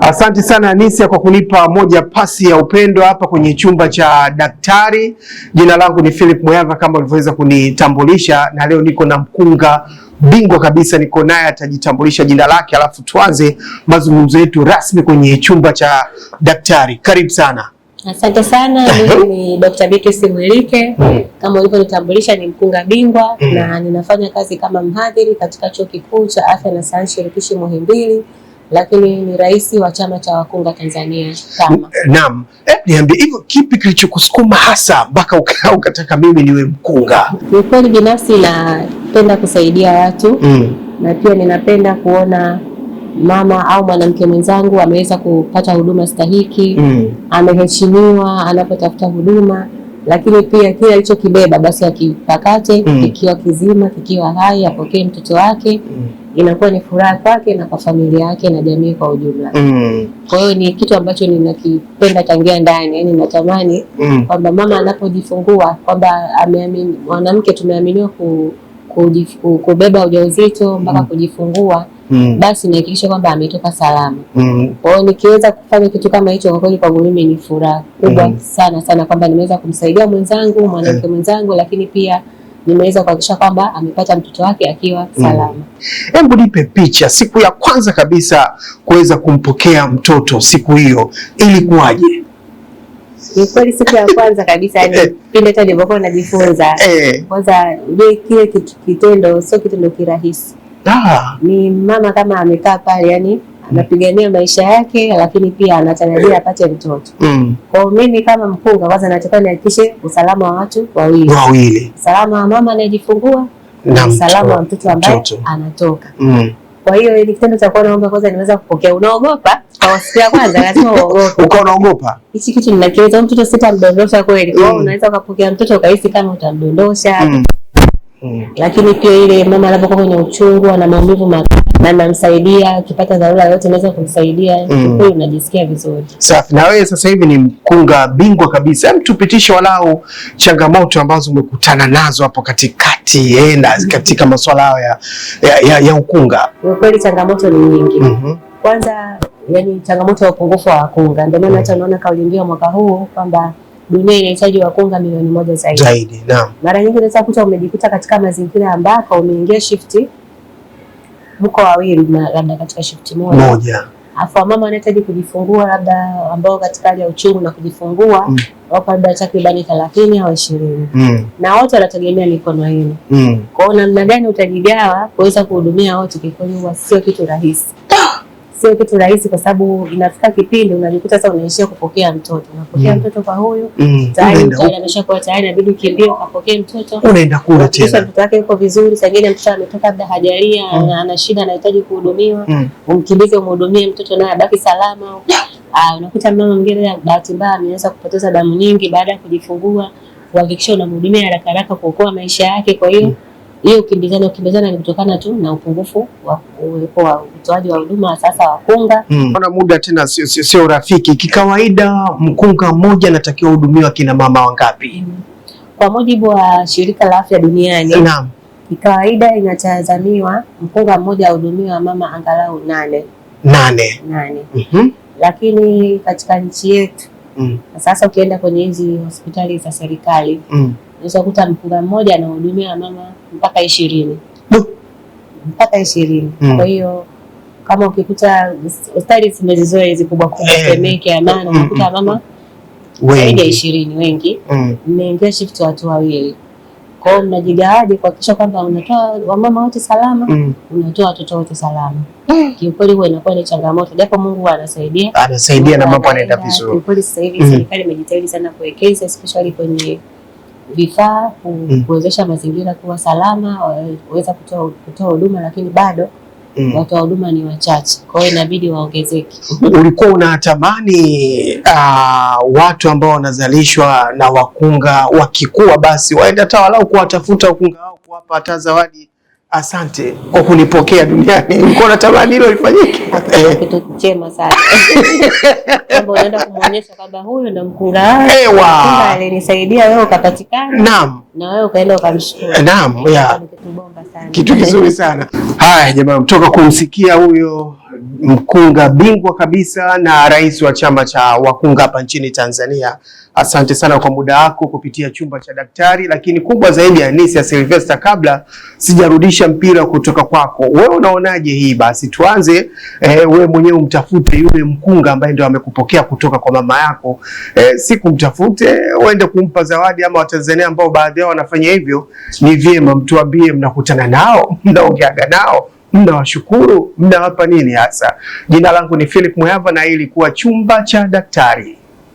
Asante sana Anisia kwa kunipa moja pasi ya upendo hapa kwenye chumba cha daktari. Jina langu ni Philip Moyava kama ulivyoweza kunitambulisha, na leo niko na mkunga bingwa kabisa, niko naye atajitambulisha jina lake, alafu tuanze mazungumzo yetu rasmi kwenye chumba cha daktari. Karibu sana. Asante sana. Mimi ni Dr. Beatrice Mwilike. Kama ulivyonitambulisha ni mkunga bingwa na ninafanya kazi kama mhadhiri katika Chuo Kikuu cha Afya na Sayansi Shirikishi Muhimbili, lakini ni rais wa chama cha wakunga Tanzania kama. Naam. Niambie hivyo, kipi kilichokusukuma hasa mpaka ukataka mimi niwe mkunga? Ni kweli binafsi napenda kusaidia watu na pia ninapenda kuona mama au mwanamke mwenzangu ameweza kupata huduma stahiki, ameheshimiwa anapotafuta huduma, lakini pia kile alichokibeba basi akipakate, kikiwa kizima, kikiwa hai, apokee mtoto wake. Inakuwa ni furaha kwake na kwa familia yake na jamii kwa ujumla. Kwa hiyo ni kitu ambacho ninakipenda tangia ndani, yani natamani kwamba mama anapojifungua kwamba mwanamke tumeaminiwa kubeba ujauzito mpaka kujifungua, basi nihakikisha kwamba ametoka salama. Kwa hiyo nikiweza kufanya kitu kama hicho, kwa kweli kwangu mimi ni furaha kubwa sana sana kwamba nimeweza kumsaidia mwenzangu, mwanamke mwenzangu, lakini pia nimeweza kuhakikisha kwamba amepata mtoto wake akiwa salama. Hebu nipe picha siku ya kwanza kabisa kuweza kumpokea mtoto, siku hiyo ilikuwaje? Ni kweli siku ya kwanza kabisa yani pindi hata nilipokuwa najifunza kwanza, kile kitendo sio kitendo kirahisi. Ni mama kama amekaa pale yani anapigania maisha yake, lakini pia anatarajia apate mtoto. Kwa mimi kama mkunga kwanza nataka nihakikishe usalama wa watu wawili. Usalama wa mama anayejifungua na usalama wa mtoto ambaye anatoka. Kwa hiyo ili kitendo cha kuona kwanza niweza kupokea. Unaogopa? Kwa siku ya kwanza lazima uogope. Uko unaogopa? Hichi kitu ninakiweza, mtoto sitamdondosha kweli. Kwa hiyo unaweza kupokea mtoto ukahisi kama utamdondosha. Lakini pia ile mama anapokuwa kwenye uchungu na maumivu na namsaidia, ukipata dharura yote naweza kumsaidia, kwa unajisikia vizuri. Safi. Na wewe sasa hivi ni mkunga bingwa kabisa. Hebu tupitishe walau changamoto ambazo umekutana nazo hapo katikati na katika masuala ya ukunga. Kwa kweli changamoto ni nyingi. Kwanza yani changamoto ya upungufu wa wakunga. Ndio maana hata unaona kauli mbiu mwaka huu kwamba dunia inahitaji wakunga milioni 1 zaidi. Naam. Mara nyingi unaweza kukuta umejikuta katika mazingira ambako umeingia shifti mko wawili na labda katika shifti moja. Afu mama anahitaji kujifungua labda ambao katika hali ya uchungu na kujifungua wako labda takriban 30 au 20. Na wote wanategemea mikono yenu. Kwa hiyo namna gani utajigawa kuweza kuhudumia wote, kwa kweli sio kitu rahisi. Sio kitu rahisi kwa sababu inafika kipindi unajikuta sasa unaishia kupokea mtoto. Unapokea mtoto kwa huyu, tayari ameshakuwa tayari, inabidi ukimbie ukapokea mtoto. Unaenda kula tena. Mtoto wake yuko vizuri, sangine mtoto ametoka labda hajalia, ana shida anahitaji kuhudumiwa. Umkimbize umhudumie mtoto naye abaki salama. Unakuta mama mwingine bahati mbaya ameweza kupoteza damu nyingi baada ya kujifungua. Uhakikisha unamhudumia haraka haraka kuokoa maisha yake. Kwa hiyo ukimbizana ni kutokana tu na upungufu wa utoaji wa huduma sasa wakunga. Kuna muda tena sio rafiki. Kikawaida mkunga mmoja anatakiwa hudumiwa kina mama wangapi? Kwa mujibu wa Shirika la Afya Duniani, kikawaida inatazamiwa mkunga mmoja ahudumiwa mama angalau 8. Lakini katika nchi yetu sasa ukienda kwenye hizi hospitali za serikali unaweza kukuta mkunga mmoja anahudumia mama mpaka 20. Mpaka 20. Kwa hiyo kama ukikuta hospitali zimezizoea hizi kubwa Temeke, Amana, unakuta mama zaidi ya 20 wengi mmeingia shift watu wawili. Kwa hiyo mnajigawaje kuhakikisha kwamba unatoa wamama wote salama, unatoa watoto wote salama. Kiukweli huwa inakuwa ni changamoto, japo Mungu anasaidia na mambo yanaenda vizuri. Kiukweli sasa hivi serikali imejitahidi sana kuwekeza especially kwenye vifaa kuwezesha mazingira kuwa salama, waweza kutoa huduma, lakini bado watu wa huduma ni wachache. Kwa hiyo inabidi waongezeke. Ulikuwa unatamani watu ambao wanazalishwa na wakunga wakikua basi waende hata walau kuwatafuta wakunga wao kuwapa hata zawadi? Asante kwa kunipokea duniani. Ulikuwa unatamani hilo lifanyike? Kitu chema sana. Kwamba unaenda kumuonyesha kwamba huyu ndo mkunga wangu. Mkunga alinisaidia wewe ukapatikana. Naam. Na wewe ukaenda ukamshukuru. Naam, kitu kizuri sana. Haya jamani, mtoka kumsikia huyo mkunga bingwa kabisa na rais wa chama cha wakunga hapa nchini Tanzania. Asante sana kwa muda wako kupitia chumba cha daktari, lakini kubwa zaidi Anisia Sylvester, kabla sijarudisha mpira kutoka kwako, wewe unaonaje hii? Basi tuanze wewe mwenyewe umtafute yule mkunga ambaye ndio amekupokea kutoka kwa mama yako, si kumtafute uende kumpa zawadi, ama Watanzania ambao baadhi yao wanafanya hivyo, ni vyema mtuambie mnakutana nao, mnaongeaga nao, mnawashukuru, mnawapa nini hasa? Jina langu ni Philip Muyava na hii ilikuwa chumba cha daktari.